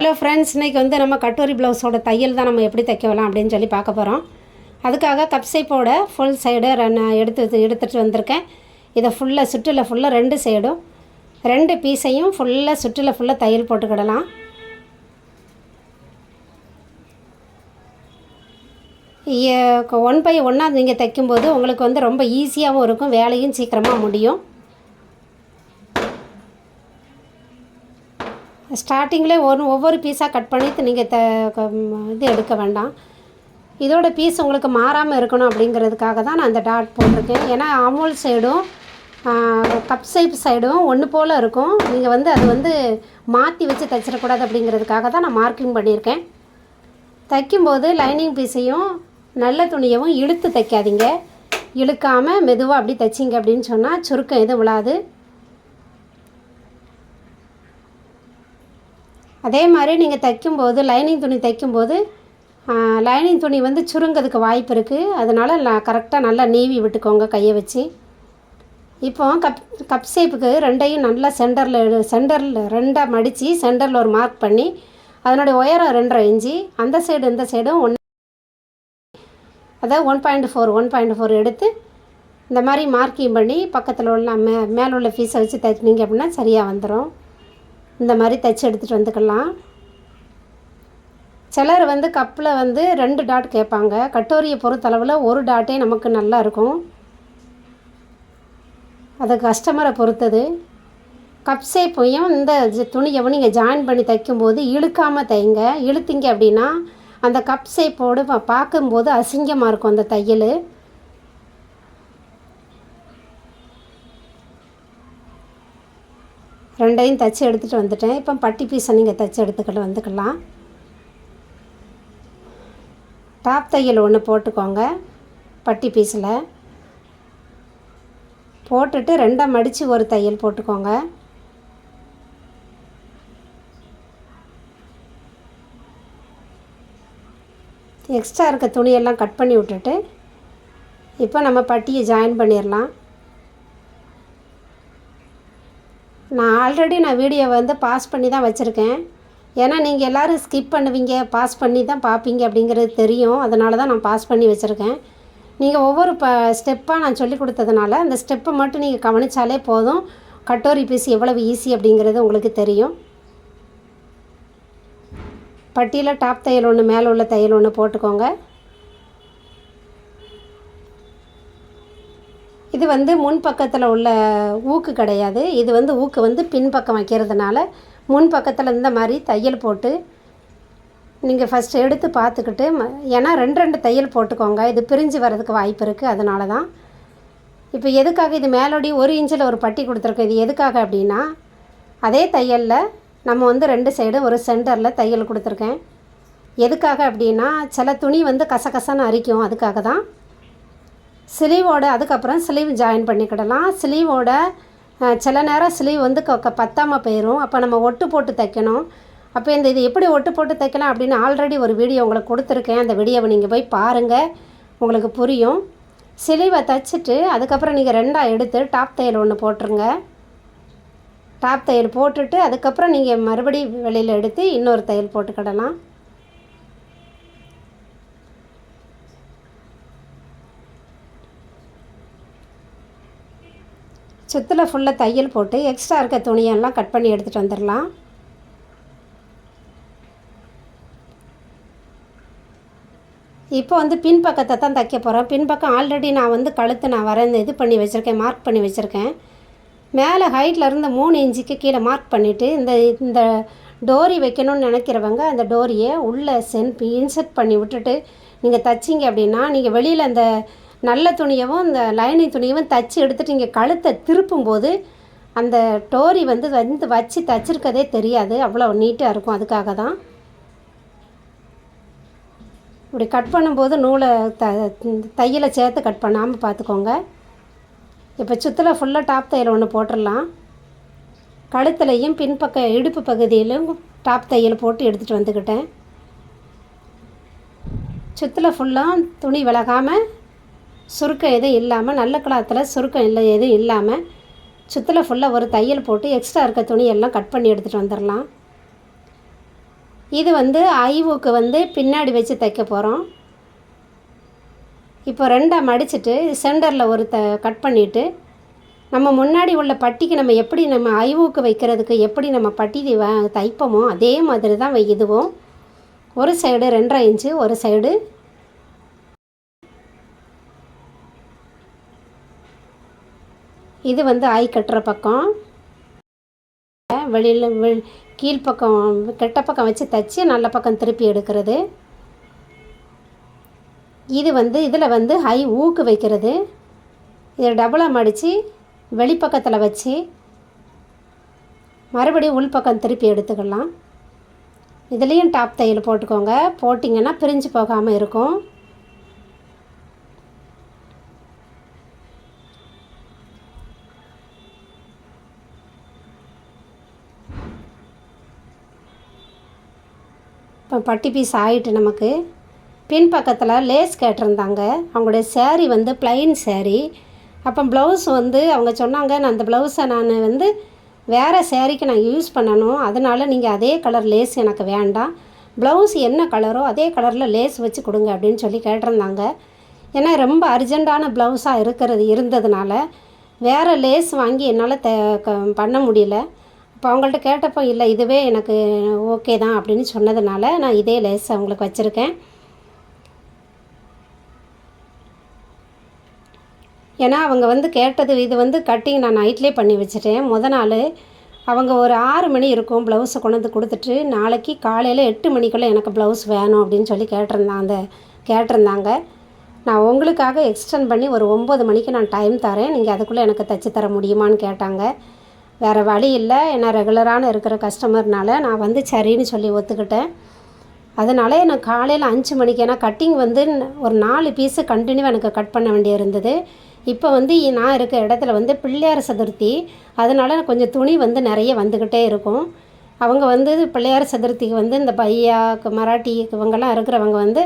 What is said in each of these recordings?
Hello friends, இன்றைக்கி வந்து நம்ம கட்டோரி ப்ளவுஸோட தையல் தான் நம்ம எப்படி தைக்கலாம் அப்படின்னு சொல்லி பார்க்க போகிறோம். அதுக்காக கப் ஷேப்போட ஃபுல் சைடு நான் எடுத்துகிட்டு வந்திருக்கேன். இதை ஃபுல்லாக சுற்றில் ஃபுல்லாக ரெண்டு சைடும் ரெண்டு பீஸையும் ஃபுல்லாக சுற்றில் ஃபுல்லாக தையல் போட்டுக்கிடலாம். ஒன் பை ஒன்னாக நீங்கள் தைக்கும்போது உங்களுக்கு வந்து ரொம்ப ஈஸியாகவும் இருக்கும், வேலையும் சீக்கிரமாக முடியும். ஸ்டார்டிங்கில் ஒவ்வொரு பீஸாக கட் பண்ணி நீங்கள் இது எடுக்க வேண்டாம். இதோட பீஸ் உங்களுக்கு மாறாமல் இருக்கணும் அப்படிங்கிறதுக்காக தான் நான் அந்த டாட் போட்டிருக்கேன். ஏன்னா அமுல் சைடும் கப் ஷேப் சைடும் ஒன்று போல் இருக்கும். நீங்கள் வந்து அது வந்து மாற்றி வச்சு தைச்சிடக்கூடாது அப்படிங்கிறதுக்காக தான் நான் மார்க்கிங் பண்ணியிருக்கேன். தைக்கும்போது லைனிங் பீஸையும் நல்ல துணியவும் இழுத்து தைக்காதீங்க. இழுக்காமல் மெதுவாக அப்படி தைச்சிங்க அப்படின்னு சொன்னால் சுருக்கம் எதுவும் விழாது. அதே மாதிரி நீங்கள் தைக்கும்போது லைனிங் துணி தைக்கும்போது லைனிங் துணி வந்து சுருங்கிறதுக்கு வாய்ப்பு இருக்குது. அதனால் கரெக்டாக நல்லா நீவி விட்டுக்கோங்க கையை வச்சு. இப்போ கப் ஷேப்புக்கு ரெண்டையும் நல்லா சென்டரில் ரெண்டாக மடித்து சென்டரில் ஒரு மார்க் பண்ணி அதனுடைய உயரம் 2.5 இன்ச்சு, அந்த சைடு இந்த சைடும் அதாவது 1.4 எடுத்து இந்த மாதிரி மார்க்கிங் பண்ணி பக்கத்தில் உள்ள மேலே உள்ள பீஸை வச்சு தைச்சிங்க அப்படின்னா சரியாக வந்துடும். இந்த மாதிரி தைச்சி எடுத்துகிட்டு வந்துக்கலாம். சிலர் வந்து கப்பில் வந்து 2 டாட் கேட்பாங்க. கட்டோரியை பொறுத்தளவில் ஒரு டாட்டே நமக்கு நல்லா இருக்கும். அது கஸ்டமரை பொறுத்தது. கப் ஷேப்பையும் இந்த துணியவும் நீங்கள் ஜாயின் பண்ணி தைக்கும்போது இழுக்காமல் தைங்க. இழுத்திங்க அப்படின்னா அந்த கப் ஷேப்போடு பார்க்கும்போது அசிங்கமாக இருக்கும் அந்த தையல். ரெண்டையும் தைச்சி எடுத்துகிட்டு வந்துட்டேன். இப்போ பட்டி பீஸை நீங்கள் தைச்சி எடுத்துக்கிட்டு வந்துக்கலாம். டாப் தையல் ஒன்று போட்டுக்கோங்க. பட்டி பீஸில் போட்டுட்டு ரெண்டாக மடித்து ஒரு தையல் போட்டுக்கோங்க. எக்ஸ்ட்ரா இருக்க துணியெல்லாம் கட் பண்ணி விட்டுட்டு இப்போ நம்ம பட்டியை ஜாயின் பண்ணிடலாம். நான் ஆல்ரெடி வீடியோ வந்து பாஸ் பண்ணி தான் வச்சுருக்கேன். ஏன்னா நீங்கள் எல்லோரும் ஸ்கிப் பண்ணுவீங்க, பாஸ் பண்ணி தான் பார்ப்பீங்க அப்படிங்கிறது தெரியும். அதனால தான் நான் பாஸ் பண்ணி வச்சுருக்கேன். நீங்கள் ஒவ்வொரு ஸ்டெப்பாக நான் சொல்லி கொடுத்ததுனால அந்த ஸ்டெப்பை மட்டும் நீங்கள் கவனித்தாலே போதும். கட்டோரி பீஸ் எவ்வளவு ஈஸி அப்படிங்கிறது உங்களுக்கு தெரியும். பட்டியில் டாப் தையல் ஒன்று மேலே உள்ள தையல் ஒன்று போட்டுக்கோங்க. இது வந்து முன் பக்கத்தில் உள்ள ஊக்கு கிடையாது. இது வந்து ஊக்கு வந்து பின்பக்கம் வைக்கிறதுனால முன் பக்கத்தில் இந்த மாதிரி தையல் போட்டு நீங்கள் ஃபஸ்ட்டு எடுத்து பார்த்துக்கிட்டு ஏன்னா 2 தையல் போட்டுக்கோங்க. இது பிரிஞ்சு வர்றதுக்கு வாய்ப்பு இருக்குது. அதனால தான் இப்போ எதுக்காக இது மேலோடி 1 இன்ச்சில் ஒரு பட்டி கொடுத்துருக்கோம். இது எதுக்காக அப்படின்னா அதே தையலில் நம்ம வந்து 2 சைடு ஒரு சென்டரில் தையல் கொடுத்துருக்கேன். எதுக்காக அப்படின்னா சில துணி வந்து கசகசன்னு அரிக்கும். அதுக்காக தான். ஸ்லீவோட அதுக்கப்புறம் ஸ்லீவ் ஜாயின் பண்ணிக்கிடலாம். ஸ்லீவோட சில நேரம் ஸ்லீவ் வந்து பத்தாமல் போயிடும். அப்போ நம்ம ஒட்டு போட்டு தைக்கணும். அப்போ இது எப்படி ஒட்டு போட்டு தைக்கலாம் அப்படின்னு ஆல்ரெடி ஒரு வீடியோ உங்களுக்கு கொடுத்துருக்கேன். அந்த வீடியோவை நீங்கள் போய் பாருங்கள், உங்களுக்கு புரியும். ஸ்லீவை தைச்சிட்டு அதுக்கப்புறம் நீங்கள் 2ஆக எடுத்து டாப் தையல் ஒன்று போட்டுருங்க. டாப் தையல் போட்டுட்டு அதுக்கப்புறம் நீங்கள் மறுபடியும் வெளியில் எடுத்து இன்னொரு தையல் போட்டுக்கிடலாம். சுற்றில் ஃபுல்லாக தையல் போட்டு எக்ஸ்ட்ரா இருக்க துணியெல்லாம் கட் பண்ணி எடுத்துகிட்டு வந்துடலாம். இப்போ வந்து பின்பக்கத்தை தான் தைக்க போகிறேன். பின்பக்கம் ஆல்ரெடி நான் வந்து கழுத்து இது பண்ணி வச்சுருக்கேன், மார்க் பண்ணி வச்சுருக்கேன். மேலே ஹைட்டில் இருந்து 3 இன்ச்சுக்கு கீழே மார்க் பண்ணிவிட்டு இந்த டோரி வைக்கணும்னு நினைக்கிறவங்க அந்த டோரியை உள்ளே இன்செர்ட் பண்ணி விட்டுட்டு நீங்கள் தைச்சிங்க அப்படின்னா நீங்கள் வெளியில் அந்த நல்ல துணியவும் இந்த லைனிங் துணியவும் தைச்சி எடுத்துகிட்டு நீங்கள் கழுத்தை திருப்பும்போது அந்த டோரி வந்து வச்சு தைச்சிருக்கதே தெரியாது. அவ்வளோ நீட்டாக இருக்கும். அதுக்காக தான் இப்படி கட் பண்ணும்போது நூலை தையலை சேர்த்து கட் பண்ணாமல் பார்த்துக்கோங்க. இப்போ சுற்றில் ஃபுல்லாக டாப் தையல் ஒன்று போட்டுடலாம். கழுத்துலையும் பின்பக்க இடுப்பு பகுதியிலும் டாப் தையல் போட்டு எடுத்துகிட்டு வந்துக்கிட்டேன். சுற்றில் ஃபுல்லாக துணி விலகாமல் சுருக்கம் எதுவும் இல்லாமல் நல்ல கிளாத்தில் சுருக்கம் எதுவும் இல்லாமல் சுற்றில் ஃபுல்லாக ஒரு தையல் போட்டு எக்ஸ்ட்ரா இருக்க துணியெல்லாம் கட் பண்ணி எடுத்துகிட்டு வந்துடலாம். இது வந்து ஐவுக்கு வந்து பின்னாடி வச்சு தைக்க போகிறோம். இப்போ 2ஆக மடிச்சுட்டு சென்டரில் ஒரு கட் பண்ணிவிட்டு நம்ம முன்னாடி உள்ள பட்டிக்கு நம்ம எப்படி நம்ம ஐவுக்கு வைக்கிறதுக்கு எப்படி நம்ம பட்டி தைப்போமோ அதே மாதிரி தான் இதுவும். ஒரு சைடு 2.5 இன்ச்சு, ஒரு சைடு இது வந்து ஐ கட்டுற பக்கம், வெளியில் கீழ்ப்பக்கம் கெட்ட பக்கம் வச்சு தைச்சி நல்ல பக்கம் திருப்பி எடுக்கிறது. இது வந்து இதில் வந்து ஐ ஊக்கு வைக்கிறது. இதை டபுளாக மடித்து வெளிப்பக்கத்தில் வச்சு மறுபடியும் உள்பக்கம் திருப்பி எடுத்துக்கலாம். இதுலேயும் டாப் தையல் போட்டுக்கோங்க. போட்டிங்கன்னா பிரிஞ்சு போகாமல் இருக்கும். இப்போ பட்டி பீஸ் ஆகிட்டு நமக்கு பின் பக்கத்தில் லேஸ் கேட்டிருந்தாங்க. அவங்களுடைய சேரீ வந்து ப்ளைன் சேரீ. அப்போ ப்ளவுஸ் வந்து அவங்க சொன்னாங்க, நான் அந்த ப்ளவுஸை நான் வந்து வேறு சேரீக்கு நான் யூஸ் பண்ணணும், அதனால் நீங்கள் அதே கலர் லேஸ் எனக்கு வேண்டாம், ப்ளவுஸ் என்ன கலரோ அதே கலரில் லேஸ் வச்சு கொடுங்க அப்படின்னு சொல்லி கேட்டிருந்தாங்க. ஏன்னா ரொம்ப அர்ஜெண்ட்டான ப்ளவுஸாக இருந்ததுனால வேறு லேஸ் வாங்கி என்னால் பண்ண முடியல. இப்போ அவங்கள்ட்ட கேட்டப்போ இல்லை இதுவே எனக்கு ஓகே தான் அப்படின்னு சொன்னதுனால நான் இதே லேஸ் அவங்களுக்கு வச்சுருக்கேன். ஏன்னா அவங்க வந்து கேட்டது இது வந்து கட்டிங் நான் நைட்லேயே பண்ணி வச்சுட்டேன். நாள் அவங்க ஒரு 6 மணி இருக்கும் ப்ளவுஸை கொண்டு வந்து கொடுத்துட்டு, நாளைக்கு காலையில் 8 மணிக்குள்ளே எனக்கு ப்ளவுஸ் வேணும் அப்படின்னு சொல்லி கேட்டிருந்தாங்க. நான் உங்களுக்காக எக்ஸ்டெண்ட் பண்ணி ஒரு 9 மணிக்கு நான் டைம் தரேன், நீங்கள் அதுக்குள்ளே எனக்கு தைச்சி தர முடியுமான்னு கேட்டாங்க. வேறு வழி இல்லை, ஏன்னா ரெகுலரான இருக்கிற கஸ்டமர்னால நான் வந்து சரின்னு சொல்லி ஒத்துக்கிட்டேன். அதனால நான் காலையில் 5 மணிக்கு, ஏன்னா கட்டிங் வந்து ஒரு 4 பீஸு கண்டினியூவாக எனக்கு கட் பண்ண வேண்டிய இருந்தது. இப்போ வந்து நான் இருக்க இடத்துல வந்து பிள்ளையார் சதுர்த்தி, அதனால் கொஞ்சம் துணி வந்து நிறைய வந்துக்கிட்டே இருக்கும். அவங்க வந்து பிள்ளையார் சதுர்த்திக்கு வந்து இந்த பையா மராட்டி இவங்கெல்லாம் இருக்கிறவங்க வந்து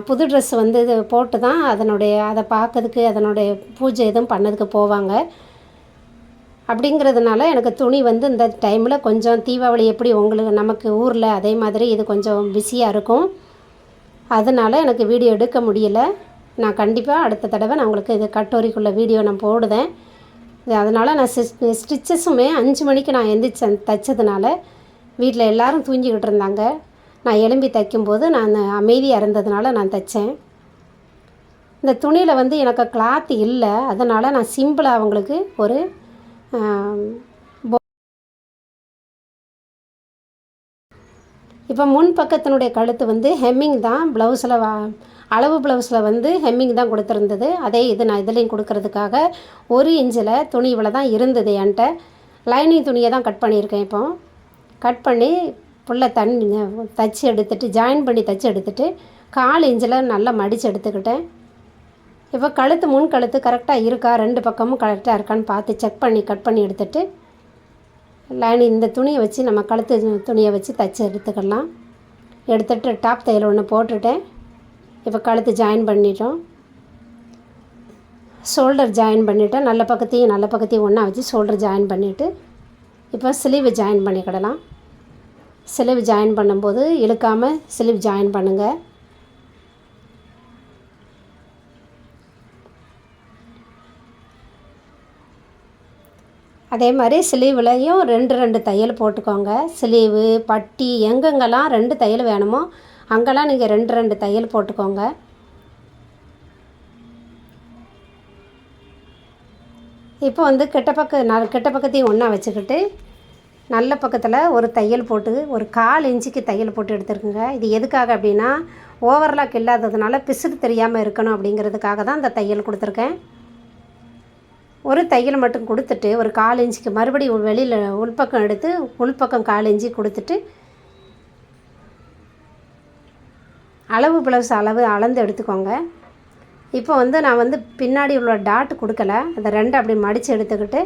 புது ட்ரெஸ் வந்து இது போட்டு தான் அதை பார்க்கறதுக்கு அதனுடைய பூஜை எதுவும் பண்ணதுக்கு போவாங்க. அப்படிங்கிறதுனால எனக்கு துணி வந்து இந்த டைமில் கொஞ்சம் தீபாவளி எப்படி உங்களுக்கு நமக்கு ஊரில் அதே மாதிரி இது கொஞ்சம் பிஸியாக இருக்கும். அதனால் எனக்கு வீடியோ எடுக்க முடியல. நான் கண்டிப்பாக அடுத்த தடவை நான் உங்களுக்கு இது கட்டோரிக்குள்ள வீடியோ நான் போடுவேன். அதனால் நான் ஸ்டிச்சஸுமே 5 மணிக்கு நான் எந்திரிச்சு தைச்சதுனால வீட்டில் எல்லோரும் தூங்கிக்கிட்டு இருந்தாங்க. நான் எழும்பி தைக்கும்போது நான் அமைதியாக இருந்ததுனால நான் தைச்சேன். இந்த துணியில் வந்து எனக்கு கிளாத் இல்லை, அதனால் நான் சிம்பிளாக அவங்களுக்கு ஒரு இப்போ முன் பக்கத்தினுடைய கழுத்து வந்து ஹெம்மிங் தான் ப்ளவுஸில் அளவு ப்ளவுஸில் வந்து ஹெம்மிங் தான் கொடுத்துருந்தது. அதே இது நான் இதுலேயும் கொடுக்கறதுக்காக 1 இன்ச்சில் துணி இவ்வளோ தான் இருந்தது என்கிட்ட. லைனிங் துணியை தான் கட் பண்ணியிருக்கேன். இப்போ கட் பண்ணி ஃபுல்லாக தைச்சி எடுத்துகிட்டு ஜாயின் பண்ணி தைச்சி எடுத்துகிட்டு 1/4 இன்ச்சில் நல்லா மடித்து எடுத்துக்கிட்டேன். இப்போ கழுத்து முன் கழுத்து கரெக்டாக இருக்கா, 2 பக்கமும் கரெக்டாக இருக்கான்னு பார்த்து செக் பண்ணி கட் பண்ணி எடுத்துகிட்டு லைனிங் இந்த துணியை வச்சு நம்ம கழுத்து துணியை வச்சு தைச்சி எடுத்துக்கலாம். எடுத்துகிட்டு டாப் தையல் ஒன்று போட்டுட்டேன். இப்போ கழுத்து ஜாயின் பண்ணிட்டோம், ஷோல்டர் ஜாயின் பண்ணிவிட்டேன். நல்ல பக்கத்தையும் ஒன்றா வச்சு ஷோல்டர் ஜாயின் பண்ணிவிட்டு இப்போ ஸ்லீவ் ஜாயின் பண்ணிக்கிடலாம். ஸ்லீவ் ஜாயின் பண்ணும்போது இழுக்காமல் ஸ்லீவ் ஜாயின் பண்ணுங்கள். அதே மாதிரி ஸ்லீவ்லையும் 2 தையல் போட்டுக்கோங்க. ஸ்லீவு பட்டி எங்கெங்கெல்லாம் 2 தையல் வேணுமோ அங்கெல்லாம் நீங்கள் 2 தையல் போட்டுக்கோங்க. இப்போ வந்து கெட்ட பக்கத்தையும் ஒன்றா வச்சுக்கிட்டு நல்ல பக்கத்தில் ஒரு தையல் போட்டு ஒரு 1/4 இன்ச்சுக்கு தையல் போட்டு எடுத்துருக்குங்க. இது எதுக்காக அப்படின்னா ஓவர்லாக் இல்லாததுனால பிசுறு தெரியாமல் இருக்கணும் அப்படிங்கிறதுக்காக தான் இந்த தையல் கொடுத்துருக்கேன். ஒரு தையல் மட்டும் கொடுத்துட்டு ஒரு 1/4 இன்ச்சுக்கு மறுபடியும் வெளியில் உள்பக்கம் எடுத்து உள்பக்கம் 1/4 இன்ச்சு கொடுத்துட்டு அளவு ப்ளவுஸ் அளந்து எடுத்துக்கோங்க. இப்போ வந்து நான் வந்து பின்னாடி உள்ள டாட் கொடுக்கல, அதை 2 அப்படி மடித்து எடுத்துக்கிட்டு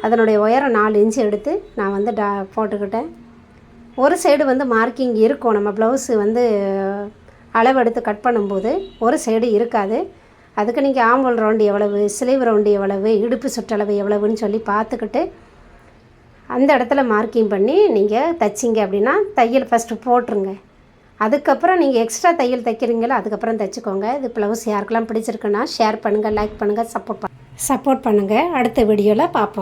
அதனுடைய உயரம் 4 இன்ச்சு எடுத்து நான் வந்து போட்டுக்கிட்டேன். ஒரு சைடு வந்து மார்க்கிங் இருக்கும், நம்ம ப்ளவுஸு வந்து அளவு எடுத்து கட் பண்ணும்போது ஒரு சைடு இருக்காது. அதுக்கு நீங்கள் ஆம்போல் ரவுண்டு எவ்வளவு, ஸ்லீவ் ரவுண்டு எவ்வளவு, இடுப்பு சுற்றளவு எவ்வளவுன்னு சொல்லி பார்த்துக்கிட்டு அந்த இடத்துல மார்க்கிங் பண்ணி நீங்கள் தைச்சிங்க அப்படின்னா தையல் ஃபஸ்ட்டு போட்டுருங்க. அதுக்கப்புறம் நீங்கள் எக்ஸ்ட்ரா தையல் தைக்கிறீங்களோ அதுக்கப்புறம் தைச்சிக்கோங்க. இது ப்ளவுஸ் யாருக்கெல்லாம் பிடிச்சிருக்குன்னா ஷேர் பண்ணுங்கள், லைக் பண்ணுங்கள், சப்போர்ட் பண்ணுங்கள். அடுத்த வீடியோவில் பார்ப்போம்.